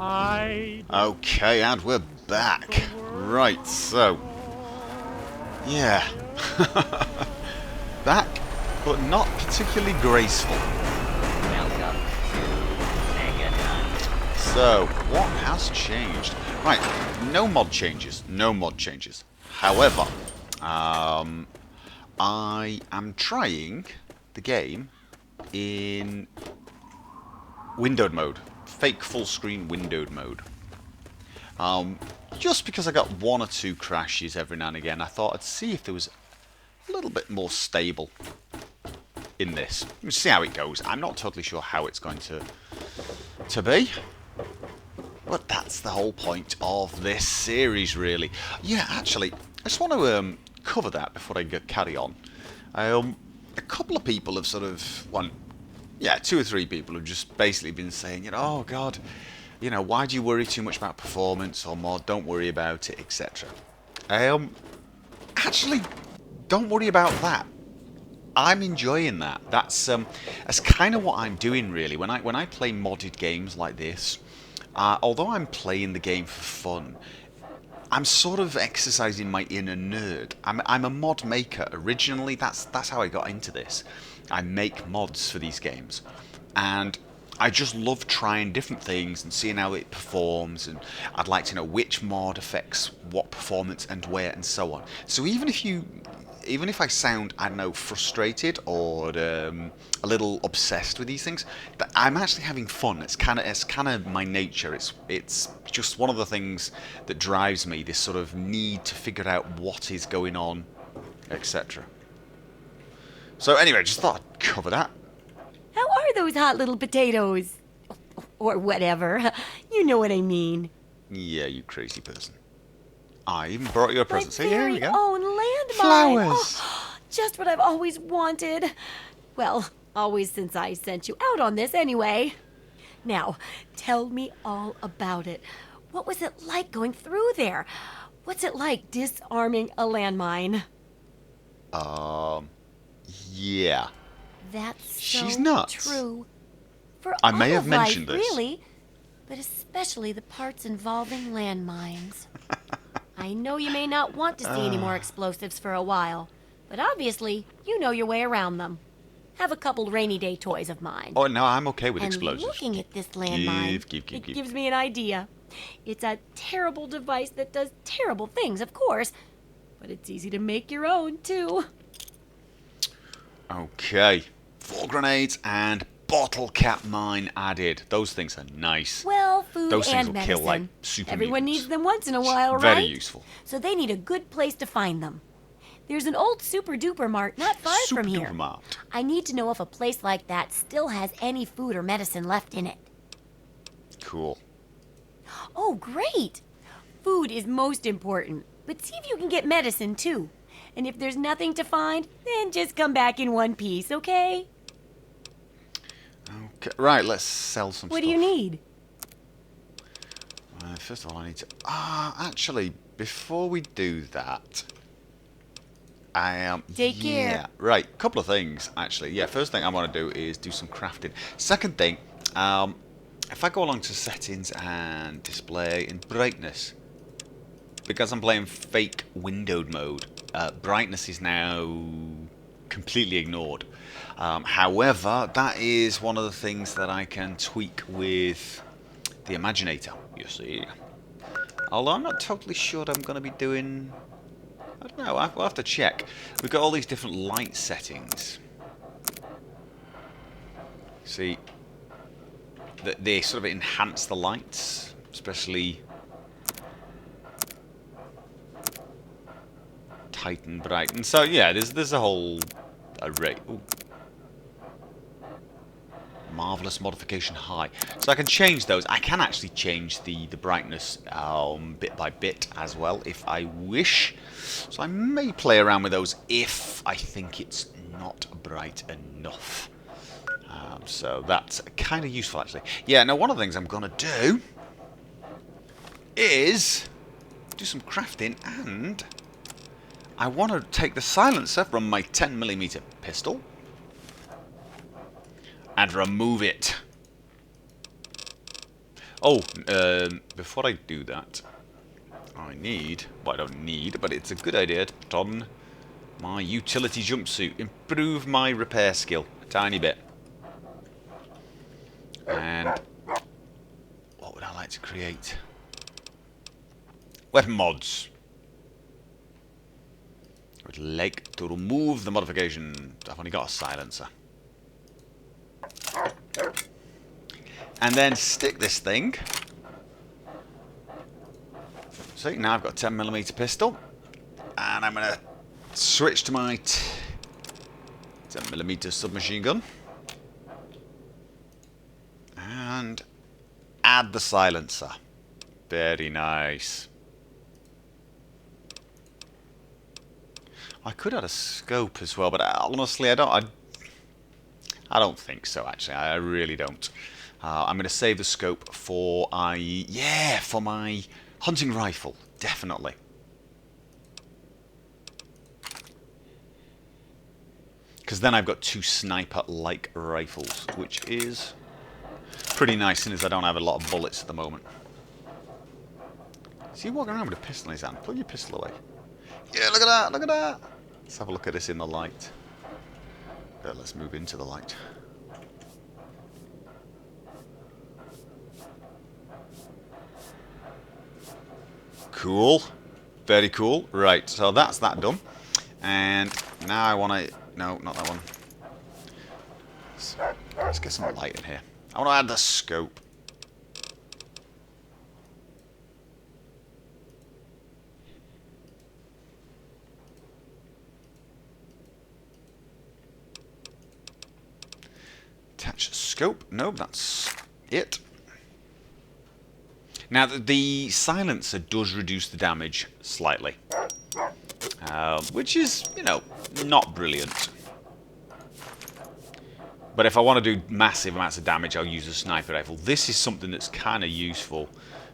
Okay, and we're back. Right, so... yeah. Back, but not particularly graceful. Welcome to Mega Hunt. So, what has changed? Right, no mod changes. No mod changes. However, I am trying the game in windowed mode. Fake full screen windowed mode. Just because I got one or two crashes every now and again, I thought I'd see if there was a little bit more stable in this. We'll see how it goes. I'm not totally sure how it's going to be. But that's the whole point of this series, really. Yeah, actually, I just want to cover that before I carry on. A couple of people have sort of... two or three people have just basically been saying, oh God, why do you worry too much about performance or mod? Don't worry about it, etc. Actually, don't worry about that. I'm enjoying that. That's kind of what I'm doing, really. When I play modded games like this, although I'm playing the game for fun, I'm sort of exercising my inner nerd. I'm a mod maker originally. That's how I got into this. I make mods for these games, and I just love trying different things and seeing how it performs, and I'd like to know which mod affects what performance and where and so on. So even if I sound, I don't know, frustrated or a little obsessed with these things, I'm actually having fun. It's kind of my nature. It's just one of the things that drives me. This sort of need to figure out what is going on, etc. So anyway, just thought I'd cover that. How are those hot little potatoes? Or whatever. You know what I mean. Yeah, you crazy person. I even brought you a present. My See, here we very go. own landmine. Flowers. Oh, just what I've always wanted. Well, always since I sent you out on this anyway. Now, tell me all about it. What was it like going through there? What's it like disarming a landmine? Yeah. That's so She's nuts. true. For I all may have of mentioned life, this. really, but especially the parts involving landmines. I know you may not want to see any more explosives for a while, but obviously you know your way around them. Have a couple rainy day toys of mine. Oh, no, I'm okay with And explosives. looking at this landmine, Give. gives me an idea. It's a terrible device that does terrible things, of course, but it's easy to make your own, too. Okay. 4 grenades and bottle cap mine added. Those things are nice. Well, food Those things and will kill, medicine. like, super Everyone mutants. needs them once in a while, right? Very useful. So they need a good place to find them. There's an old Super Duper Mart not far from here. Super Mart. I need to know if a place like that still has any food or medicine left in it. Cool. Oh, great! Food is most important, but see if you can get medicine too. And if there's nothing to find, then just come back in one piece, okay? Okay. Right, let's sell some What stuff. do you need? First of all, I need to... actually, before we do that... Take care. Yeah, right, couple of things, actually. Yeah, first thing I want to do is do some crafting. Second thing, if I go along to settings and display and brightness, because I'm playing fake windowed mode, brightness is now completely ignored. However, that is one of the things that I can tweak with the Imaginator, you see. Although I'm not totally sure that I'm going to be doing... I don't know, we'll have to check. We've got all these different light settings. See, they sort of enhance the lights, especially Titan bright. And so yeah, there's a whole array. Ooh. Marvelous modification high. So I can change those. I can actually change the brightness bit by bit as well if I wish. So I may play around with those if I think it's not bright enough. So that's kind of useful actually. Yeah, now one of the things I'm going to do is do some crafting, and I want to take the silencer from my 10mm pistol and remove it. Oh, before I do that, I need, well I don't need, but it's a good idea to put on my utility jumpsuit. Improve my repair skill a tiny bit. And what would I like to create? Weapon mods. I would like to remove the modification. I've only got a silencer. And then stick this thing. See, now I've got a 10mm pistol. And I'm going to switch to my 10mm submachine gun. And add the silencer. Very nice. I could add a scope as well, but honestly, I don't think so. Actually, I really don't. I'm going to save the scope for for my hunting rifle, definitely. Because then I've got 2 sniper-like rifles, which is pretty nice, since I don't have a lot of bullets at the moment. So you walking around with a pistol in his hand. Put your pistol away. Yeah, look at that, look at that. Let's have a look at this in the light. Let's move into the light. Cool. Very cool. Right, so that's that done. And now I want to... No, not that one. Let's get some light in here. I want to add the scope. Attach scope. No, that's it. Now, the silencer does reduce the damage slightly. Which is, you know, not brilliant. But if I want to do massive amounts of damage, I'll use a sniper rifle. This is something that's kind of useful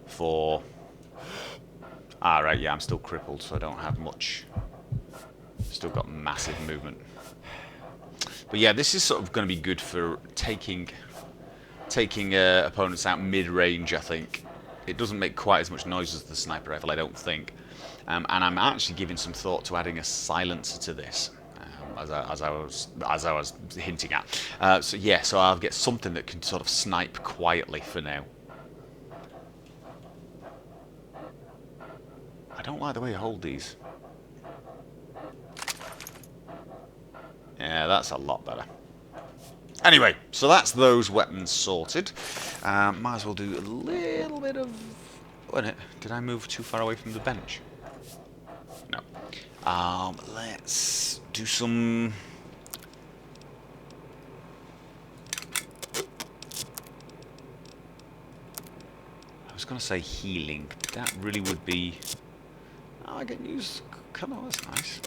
for... Ah, right, yeah, I'm still crippled, so I don't have much. Still got massive movement. But yeah, this is sort of going to be good for taking opponents out mid-range, I think. It doesn't make quite as much noise as the sniper rifle, I don't think. And I'm actually giving some thought to adding a silencer to this, as I was hinting at. So yeah, so I'll get something that can sort of snipe quietly for now. I don't like the way you hold these. Yeah, that's a lot better. Anyway, so that's those weapons sorted. Might as well do a little bit of... Wait a minute, did I move too far away from the bench? No. Let's do some... I was going to say healing, but that really would be... Oh, I can use... Come on, that's nice.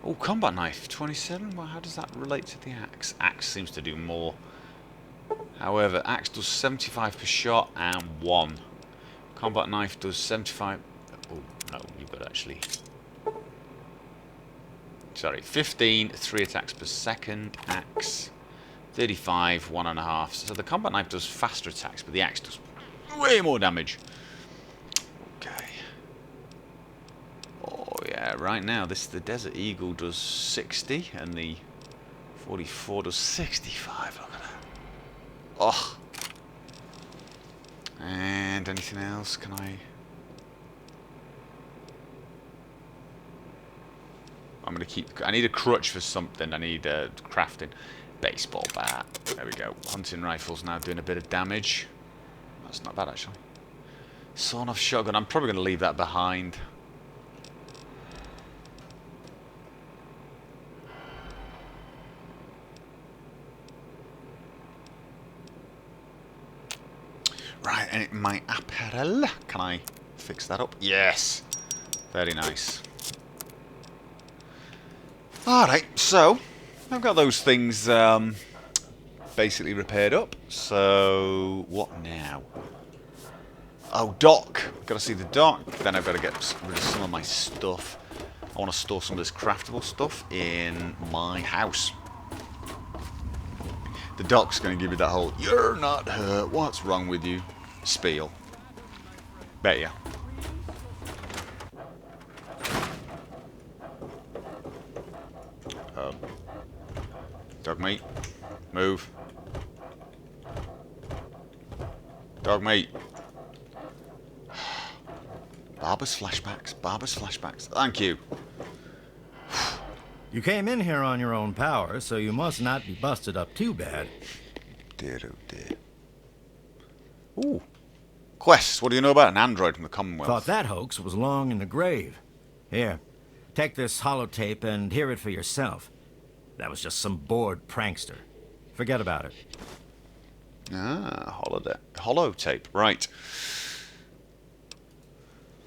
Oh, combat knife, 27? Well, how does that relate to the axe? Axe seems to do more. However, axe does 75 per shot and 1. Combat knife does 75... Oh, no, you've got actually... Sorry, 15, 3 attacks per second. Axe, 35, 1.5. So the combat knife does faster attacks, but the axe does way more damage. Okay. Oh yeah, right now the Desert Eagle does 60 and the 44 does 65. Look at that. Oh. And anything else? Can I? I'm gonna keep. I need a crutch for something. I need crafting. Baseball bat. There we go. Hunting rifle's now doing a bit of damage. That's not bad actually. Sawn-off shotgun. I'm probably gonna leave that behind. Right, and my apparel. Can I fix that up? Yes. Very nice. Alright, so I've got those things basically repaired up. So, what now? Oh, dock. Got to see the dock. Then I've got to get rid of some of my stuff. I want to store some of this craftable stuff in my house. The doc's going to give you that whole, "You're not hurt, what's wrong with you?" spiel. Bet ya. Dog meat, move. Dog meat. Barber's flashbacks, Barber's flashbacks. Thank you. You came in here on your own power, so you must not be busted up too bad. Dear, oh dear. Ooh. Quest, what do you know about an android from the Commonwealth? Thought that hoax was long in the grave. Here, take this holotape and hear it for yourself. That was just some bored prankster. Forget about it. Ah, holotape, right.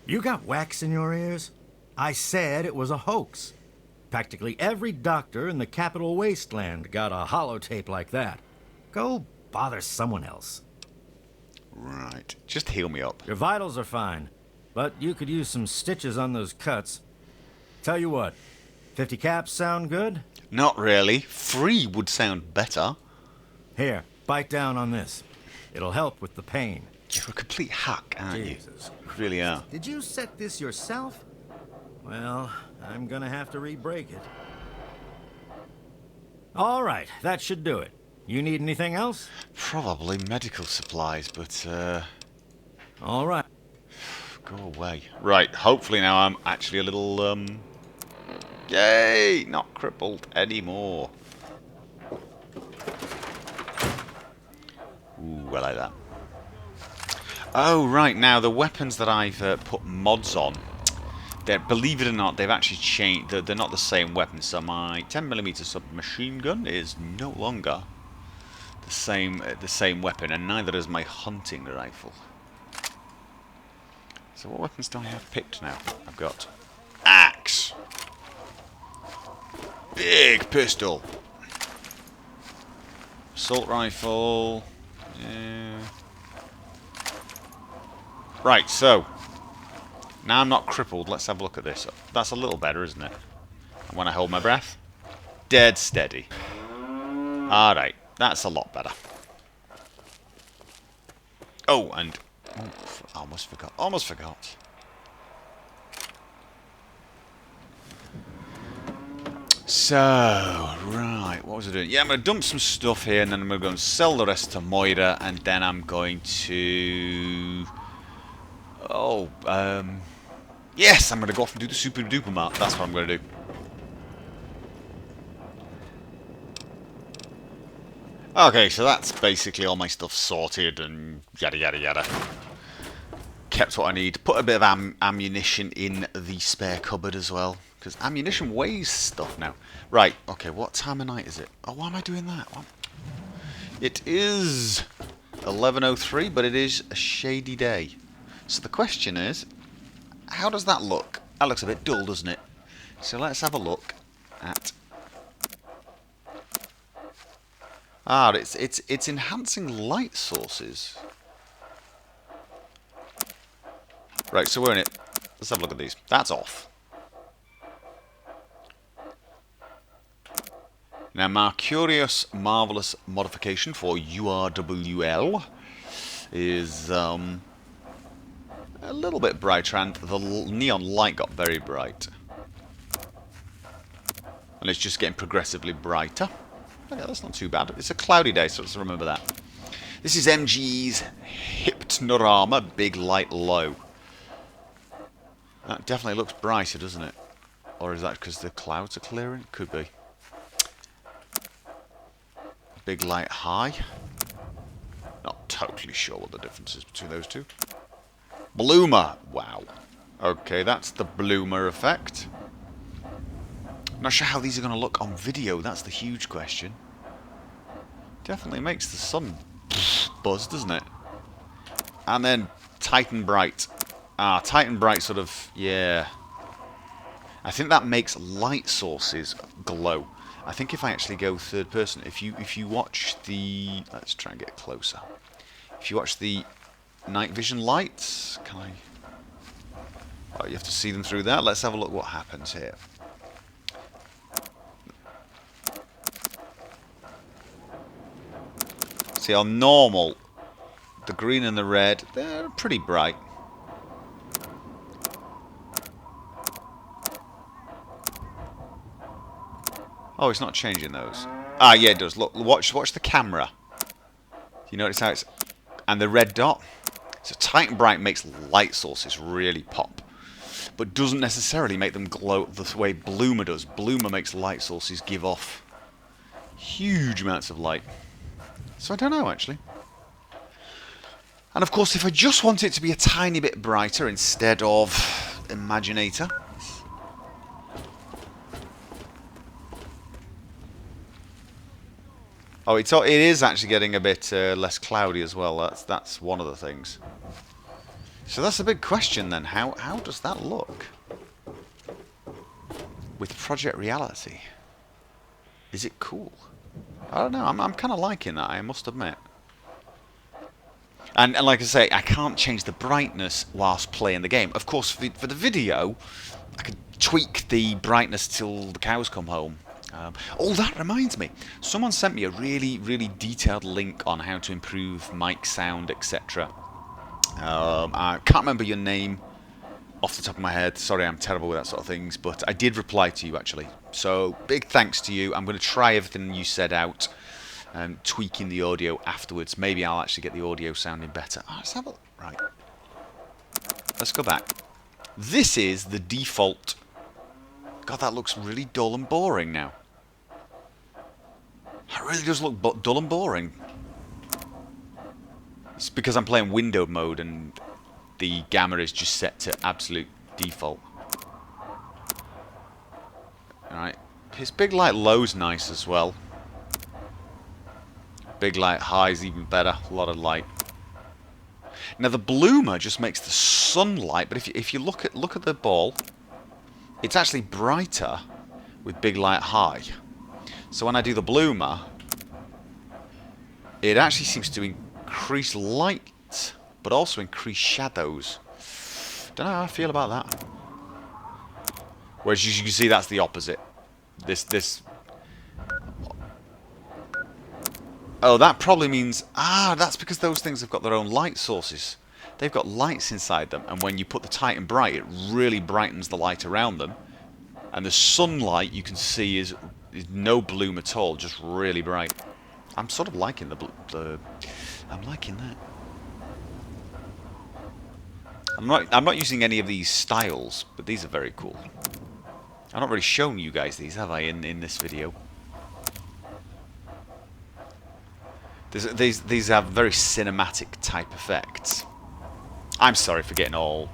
You got wax in your ears? I said it was a hoax. Practically every doctor in the capital Wasteland got a holotape like that. Go bother someone else. Right, just heal me up. Your vitals are fine, but you could use some stitches on those cuts. Tell you what, 50 caps sound good? Not really. 3 would sound better. Here, bite down on this. It'll help with the pain. You're a complete hack, aren't Jesus. you? You really are. Did you set this yourself? Well, I'm gonna have to re-break it. All right, that should do it. You need anything else? Probably medical supplies, but, All right. go away. Right, hopefully now I'm actually a little, yay! Not crippled anymore. Ooh, I like that. Oh, right, now the weapons that I've put mods on, believe it or not, they've actually changed. They're not the same weapons. So my 10mm submachine gun is no longer the same weapon, and neither is my hunting rifle. So what weapons do I have picked now? I've got axe, big pistol, assault rifle. Yeah. Right, so now I'm not crippled. Let's have a look at this. That's a little better, isn't it? And when I hold my breath, dead steady. Alright, that's a lot better. Oh, and I almost forgot. So, right, what was I doing? Yeah, I'm going to dump some stuff here, and then I'm going to go and sell the rest to Moira, and then I'm going to... Oh, yes, I'm going to go off and do the super duper mart. That's what I'm going to do. Okay, so that's basically all my stuff sorted and yada yada yada. Kept what I need. Put a bit of ammunition in the spare cupboard as well, because ammunition weighs stuff now. Right, okay, what time of night is it? Oh, why am I doing that? What? It is 11:03, but it is a shady day. So the question is, how does that look? That looks a bit dull, doesn't it? So let's have a look at... Ah, it's enhancing light sources. Right, so we're in it. Let's have a look at these. That's off. Now, my curious, marvelous modification for URWL is a little bit brighter, and the neon light got very bright. And it's just getting progressively brighter. Okay, that's not too bad. It's a cloudy day, so let's remember that. This is MG's Hypnorama Big Light Low. That definitely looks brighter, doesn't it? Or is that because the clouds are clearing? Could be. Big Light High. Not totally sure what the difference is between those two. Bloomer. Wow. Okay, that's the bloomer effect. Not sure how these are going to look on video. That's the huge question. Definitely makes the sun buzz, doesn't it? And then Titan Bright. Ah, Titan Bright sort of, yeah. I think that makes light sources glow. I think if I actually go third person, if you watch the... Let's try and get closer. If you watch the night vision lights... Can I... Oh, you have to see them through that. Let's have a look what happens here. See, on normal, the green and the red, they're pretty bright. Oh, it's not changing those. Ah, yeah, it does. Look, watch the camera. You notice how it's... And the red dot. So tight and bright makes light sources really pop, but doesn't necessarily make them glow the way Bloomer does. Bloomer makes light sources give off huge amounts of light. So I don't know, actually. And of course, if I just want it to be a tiny bit brighter instead of Imaginator... Oh, it is actually getting a bit less cloudy as well. That's one of the things. So that's a big question then. How does that look with Project Reality? Is it cool? I don't know. I'm kind of liking that, I must admit. And like I say, I can't change the brightness whilst playing the game. Of course, for the video, I could tweak the brightness till the cows come home. Oh, that reminds me. Someone sent me a really, really detailed link on how to improve mic sound, etc. I can't remember your name off the top of my head. Sorry, I'm terrible with that sort of things. But I did reply to you, actually. So, big thanks to you. I'm going to try everything you said out. Tweaking the audio afterwards. Maybe I'll actually get the audio sounding better. Oh, let's have a... Right. Let's go back. This is the default... God, that looks really dull and boring now. That really does look dull and boring. It's because I'm playing windowed mode and the gamma is just set to absolute default. Alright. His big light low's nice as well. Big light high's even better. A lot of light. Now the bloomer just makes the sunlight, but if you look at the ball, it's actually brighter with big light high. So when I do the bloomer, it actually seems to increase light, but also increase shadows. Don't know how I feel about that. Whereas you can see that's the opposite. This. Oh, that probably means... Ah, that's because those things have got their own light sources. They've got lights inside them, and when you put the tight and bright, it really brightens the light around them. And the sunlight you can see is no bloom at all, just really bright. I'm sort of liking I'm liking that. I'm not using any of these styles, but these are very cool. I've not really shown you guys these, have I, in this video? These have very cinematic type effects. I'm sorry for getting all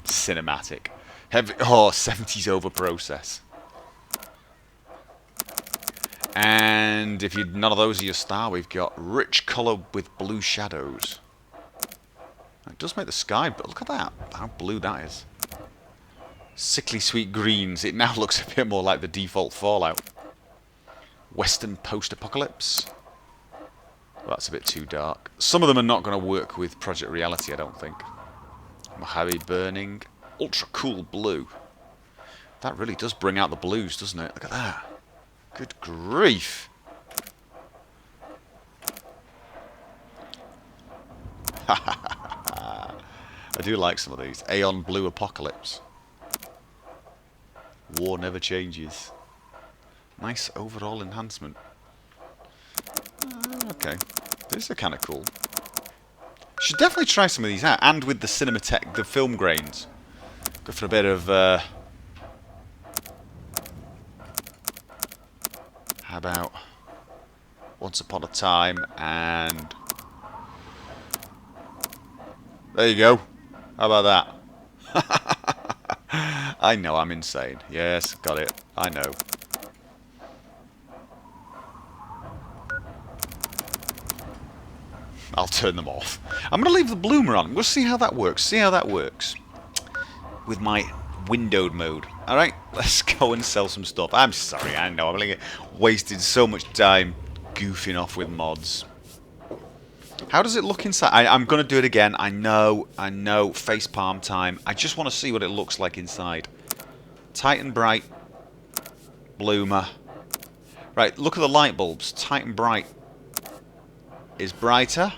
cinematic. Heavy, 70s over process. And if none of those are your star, we've got rich colour with blue shadows. It does make the sky, but look at that, how blue that is. Sickly sweet greens. It now looks a bit more like the default Fallout. Western post-apocalypse. Well, that's a bit too dark. Some of them are not going to work with Project Reality, I don't think. Mojave Burning. Ultra cool blue. That really does bring out the blues, doesn't it? Look at that. Good grief. I do like some of these. Aeon Blue Apocalypse. War never changes. Nice overall enhancement. Okay. These are kind of cool. Should definitely try some of these out. And with the Cinematech, the film grains. Go for a bit of... how about... Once Upon a Time and... There you go. How about that? I know I'm insane. Yes, got it. I know. I'll turn them off. I'm going to leave the bloomer on. We'll see how that works. See how that works. With my windowed mode. Alright, let's go and sell some stuff. I'm sorry, I know. I'm wasted so much time goofing off with mods. How does it look inside? I'm going to do it again. I know, face palm time. I just want to see what it looks like inside. Titan Bright, Bloomer. Right, look at the light bulbs. Titan Bright is brighter.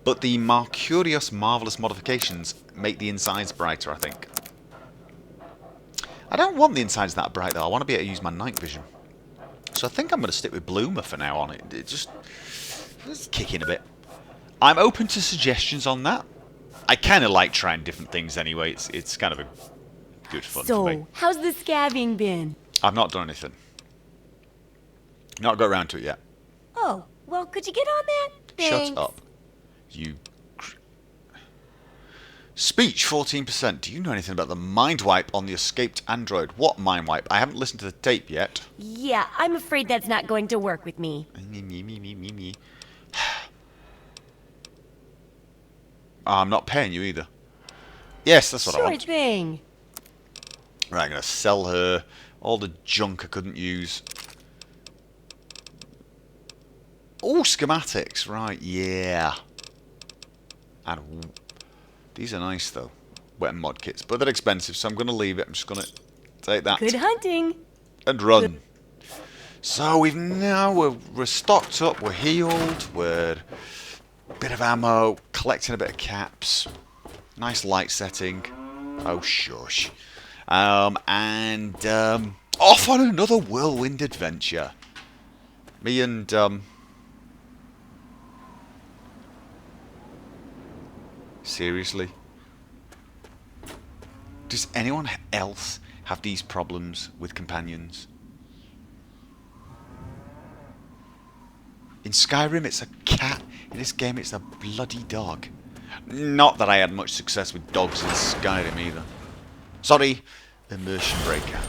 But the Mercurius Marvelous modifications make the insides brighter, I think. I don't want the insides that bright, though. I want to be able to use my night vision. So I think I'm going to stick with Bloomer for now on it. It's kicking a bit. I'm open to suggestions on that. I kind of like trying different things anyway. It's kind of a good fun for me. So, how's the scabbing been? I've not done anything. Not got around to it yet. Oh, well, could you get on that? Thanks. Shut up. You... Speech, 14%. Do you know anything about the mind wipe on the escaped android? What mind wipe? I haven't listened to the tape yet. Yeah, I'm afraid that's not going to work with me. Me. I'm not paying you either. Yes, that's what I want. Sure thing. Right, I'm going to sell her all the junk I couldn't use. Oh, schematics. Right, yeah. And these are nice, though. Wet mod kits. But they're expensive, so I'm going to leave it. I'm just going to take that. Good hunting. And run. So we're stocked up. We're healed. We're a bit of ammo. Collecting a bit of caps. Nice light setting. Oh, shush. And off on another whirlwind adventure. Me and... Seriously? Does anyone else have these problems with companions? In Skyrim it's a cat, in this game it's a bloody dog. Not that I had much success with dogs in Skyrim either. Sorry, immersion breaker.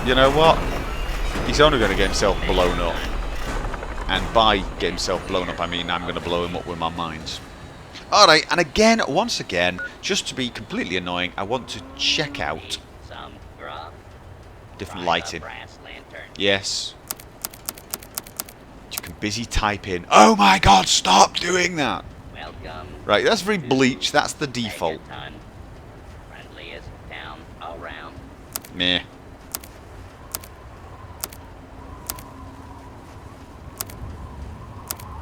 You know what? He's only going to get himself blown up. And by get himself blown up, I mean I'm going to blow him up with my mines. Alright, and again, once again, just to be completely annoying, I want to check out Some grub. different Fry a lighting. brass lantern. Yes. You can busy type in. Oh my god, stop doing that! Welcome. Right, that's very bleach, that's the default. Megaton. Friendliest town around. Meh.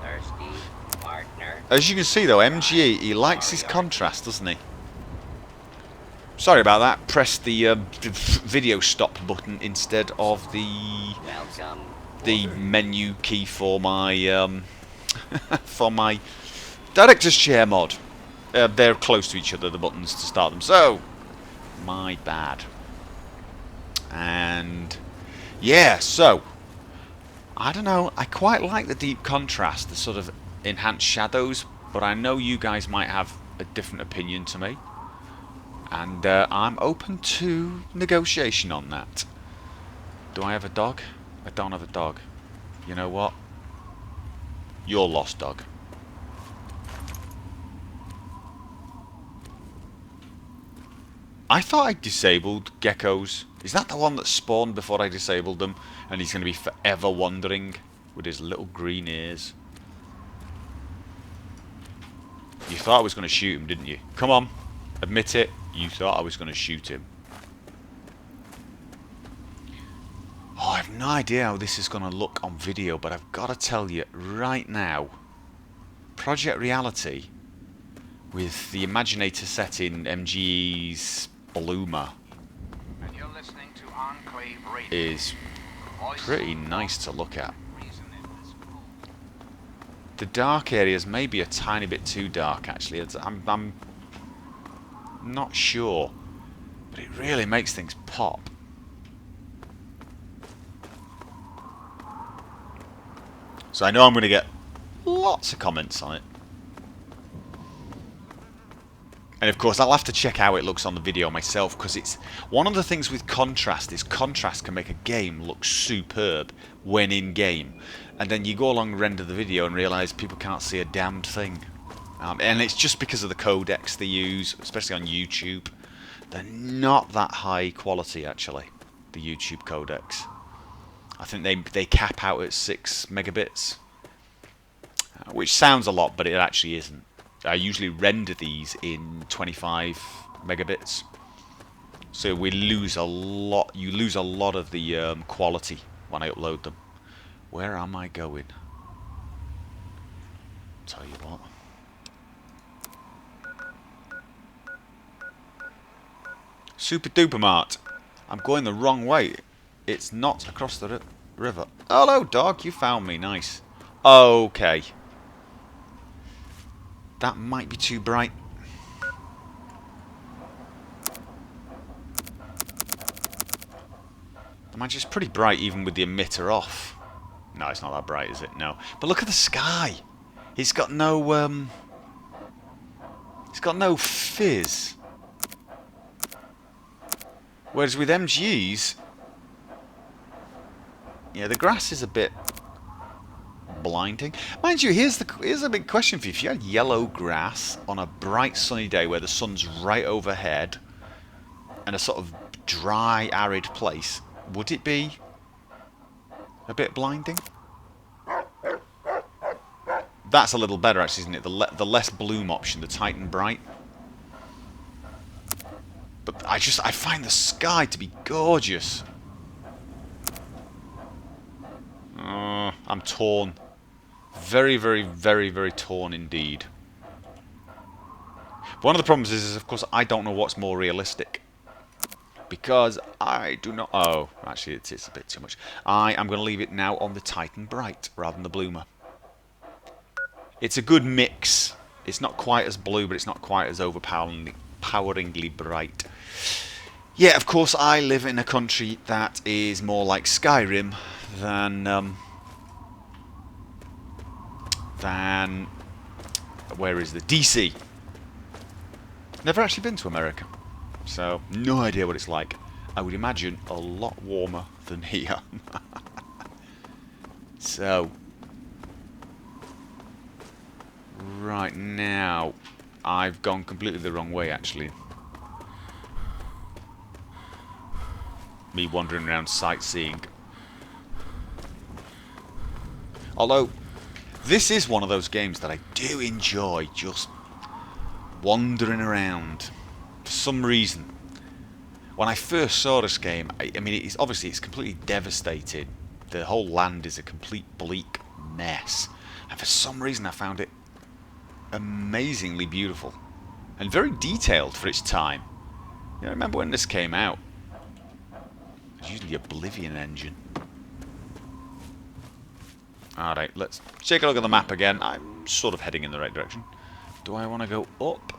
Thirsty partner. As you can see though, MGE, he likes his contrast, doesn't he? Sorry about that. Press the video stop button instead of Welcome. the menu key for my for my director's chair mod. They're close to each other, the buttons to start them. So, my bad. And yeah, so I don't know. I quite like the deep contrast, the sort of enhanced shadows, but I know you guys might have a different opinion to me. And I'm open to negotiation on that. Do I have a dog? I don't have a dog. You know what? You're lost, dog. I thought I disabled geckos. Is that the one that spawned before I disabled them? And he's going to be forever wandering with his little green ears. You thought I was going to shoot him, didn't you? Come on. Admit it. You thought I was going to shoot him. Oh, I have no idea how this is going to look on video, but I've got to tell you right now, Project Reality with the Imaginator set in MGE's Bloomer You're listening to Enclave Radio. is pretty nice to look at. The dark areas may be a tiny bit too dark, actually. I'm not sure, but it really makes things pop. So I know I'm going to get lots of comments on it. And of course I'll have to check how it looks on the video myself, because it's one of the things with contrast is contrast can make a game look superb when in game, and then you go along and render the video and realise people can't see a damned thing. And it's just because of the codecs they use, especially on YouTube. They're not that high quality, actually, the YouTube codecs. I think they cap out at 6 megabits, which sounds a lot, but it actually isn't. I usually render these in 25 megabits, so we lose a lot. You lose a lot of the quality when I upload them. Where am I going? Tell you what. Super duper mart. I'm going the wrong way. It's not across the river. Hello, dog. You found me. Nice. Okay. That might be too bright. The match is pretty bright even with the emitter off. No, it's not that bright, is it? No. But look at the sky. It's got no fizz. Whereas with MGs, yeah, the grass is a bit blinding. Mind you, here's a big question for you. If you had yellow grass on a bright sunny day where the sun's right overhead and a sort of dry, arid place, would it be a bit blinding? That's a little better, actually, isn't it? The less bloom option, the Titan Bright. But I find the sky to be gorgeous. I'm torn. Very, very, very, very torn indeed. One of the problems is, of course, I don't know what's more realistic. Because I do not... Oh, actually, it's a bit too much. I am going to leave it now on the Titan Bright rather than the Bloomer. It's a good mix. It's not quite as blue, but it's not quite as overpoweringly bright. Yeah, of course, I live in a country that is more like Skyrim than where is the DC? Never actually been to America, so no idea what it's like. I would imagine a lot warmer than here. So, right now, I've gone completely the wrong way, actually. Me wandering around sightseeing. Although, this is one of those games that I do enjoy, just wandering around. For some reason. When I first saw this game, I mean, it's completely devastated. The whole land is a complete bleak mess. And for some reason I found it amazingly beautiful. And very detailed for its time. You know, I remember when this came out. It was using the Oblivion engine. Alright, let's take a look at the map again. I'm sort of heading in the right direction. Do I want to go up?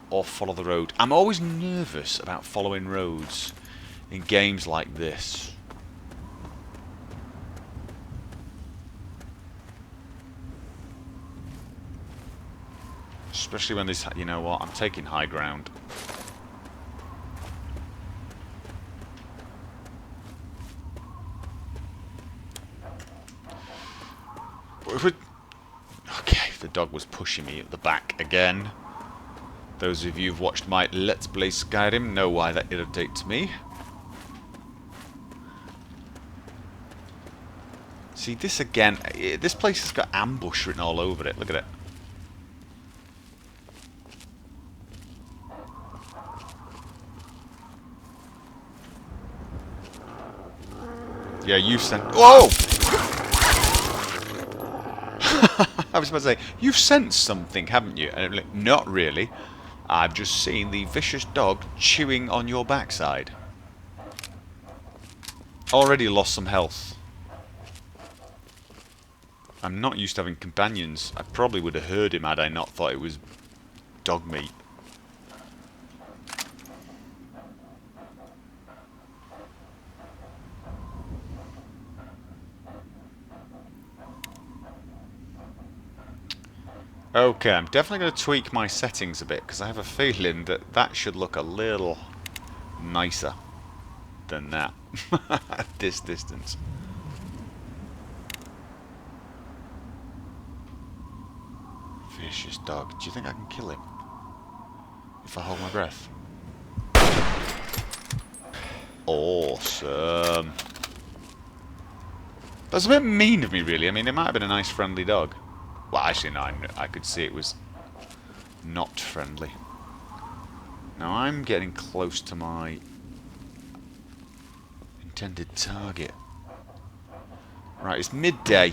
Or follow the road? I'm always nervous about following roads in games like this. Especially when this, you know what, I'm taking high ground. Okay, the dog was pushing me at the back again. Those of you who've watched my Let's Play Skyrim know why that irritates me. See, this again, this place has got ambush written all over it. Look at it. Yeah, you've sent... Whoa! I was about to say, you've sensed something, haven't you? And I'm like, not really. I've just seen the vicious dog chewing on your backside. Already lost some health. I'm not used to having companions. I probably would have heard him had I not thought it was dog meat. Okay, I'm definitely going to tweak my settings a bit, because I have a feeling that that should look a little nicer than that at this distance. Vicious dog. Do you think I can kill him? If I hold my breath? Awesome. That's a bit mean of me, really. I mean, it might have been a nice, friendly dog. Well, actually, no, I could see it was not friendly. Now, I'm getting close to my intended target. Right, it's midday.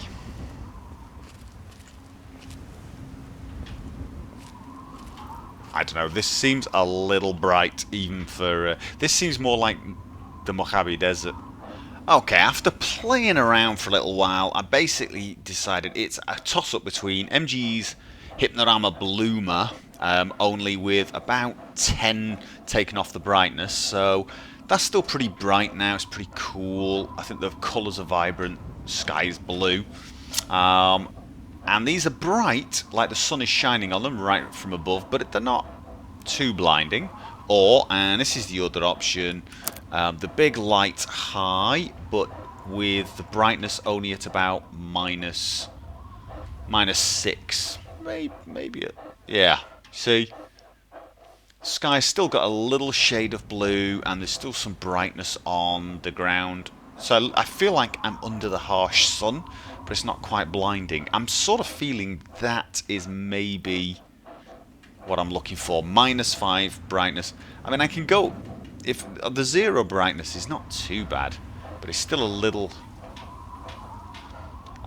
I don't know, this seems a little bright even for... this seems more like the Mojave Desert. Okay, after playing around for a little while, I basically decided it's a toss-up between MG's Hypnorama Bloomer, only with about 10 taken off the brightness, so that's still pretty bright now, it's pretty cool. I think the colours are vibrant, sky is blue. And these are bright, like the sun is shining on them right from above, but they're not too blinding. Or, and this is the other option, the big light high, but with the brightness only at about minus 6. Maybe yeah, see? Sky's still got a little shade of blue, and there's still some brightness on the ground. So I feel like I'm under the harsh sun, but it's not quite blinding. I'm sort of feeling that is maybe what I'm looking for. -5 brightness. I mean, I can go... if the 0 brightness is not too bad, but it's still a little...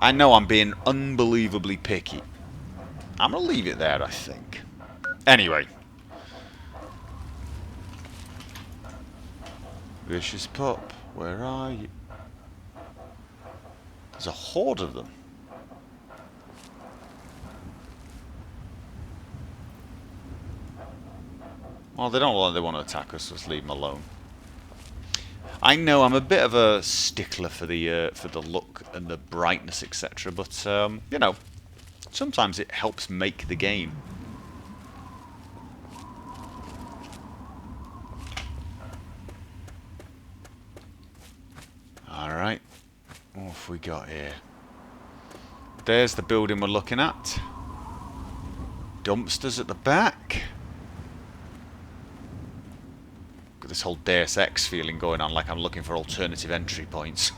I know I'm being unbelievably picky. I'm going to leave it there, I think. Anyway. Vicious pup, where are you? There's a horde of them. Well, they don't look like they want to attack us, so let's leave them alone. I know I'm a bit of a stickler for the look and the brightness, etc. But you know, sometimes it helps make the game. All right, what have we got here? There's the building we're looking at. Dumpsters at the back. Got this whole Deus Ex feeling going on, like I'm looking for alternative entry points.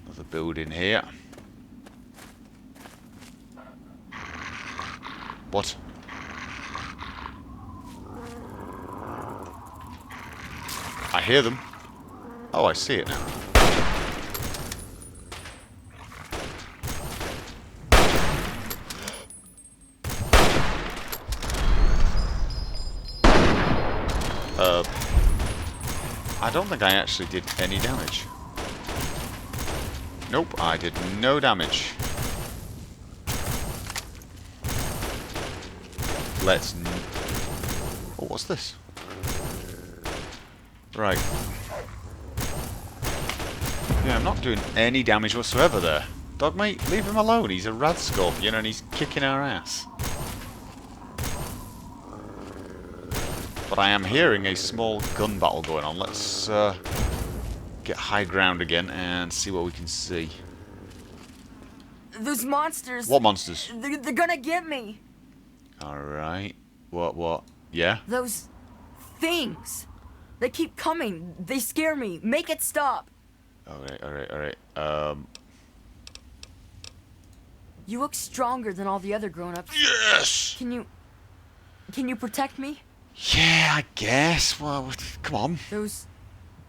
Another building here. What? I hear them. Oh, I see it now. I don't think I actually did any damage. Nope, I did no damage. Let's... oh, what's this? Right. Yeah, I'm not doing any damage whatsoever there. Dogmate, leave him alone. He's a rad scorpion and he's kicking our ass. But I am hearing a small gun battle going on. Let's get high ground again and see what we can see. Those monsters. What monsters? They're gonna get me. Alright. What? Yeah? Those things. They keep coming. They scare me. Make it stop. Alright. You look stronger than all the other grown-ups. Yes! Can you protect me? Yeah, I guess. Well, come on. Those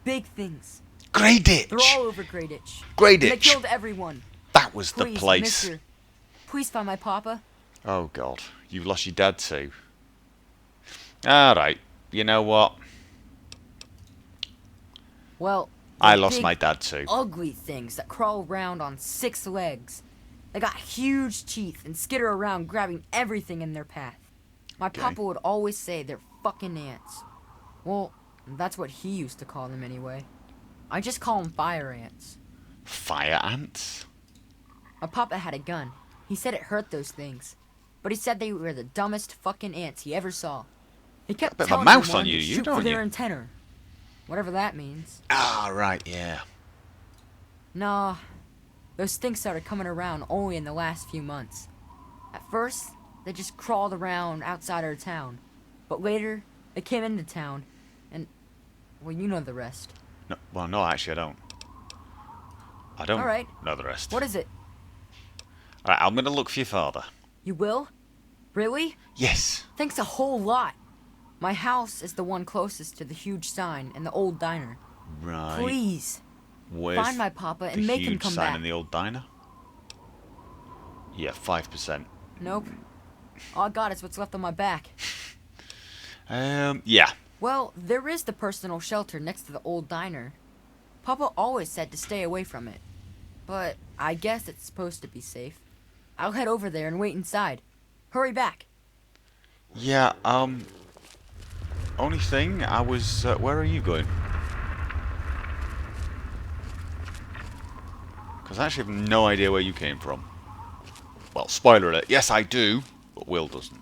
big things. Grey Ditch! They're all over Grey Ditch. Grey And they Ditch! killed everyone. That was the Please, place. mister, please find my papa. Oh, God. You've lost your dad, too. Alright. You know what? Well, I they're lost big, my dad, too. ugly things that crawl around on 6 legs. They got huge teeth and skitter around grabbing everything in their path. My papa would always say they're fucking ants. Well, that's what he used to call them anyway. I just call them fire ants. Fire ants? My papa had a gun. He said it hurt those things. But he said they were the dumbest fucking ants he ever saw. He kept Got a bit of a telling mouth everyone on you, to you shoot don't for their you? antenna. Whatever that means. Ah, right, yeah. Nah, those things started coming around only in the last few months. At first, they just crawled around outside our town. But later, They came into town, and, well, you know the rest. No, well, no, actually, I don't. I don't All right. know the rest. What is it? Alright, I'm going to look for your father. You will? Really? Yes. Thanks a whole lot. My house is the one closest to the huge sign and the old diner. Right. Please, Where's find my papa and the make him huge come sign back. in the old diner? Yeah, 5%. Nope. All I got is what's left on my back. Yeah. Well, there is the personal shelter next to the old diner. Papa always said to stay away from it. But I guess it's supposed to be safe. I'll head over there and wait inside. Hurry back. Yeah, only thing, I was, where are you going? Because I actually have no idea where you came from. Well, spoiler alert, yes I do, but Will doesn't.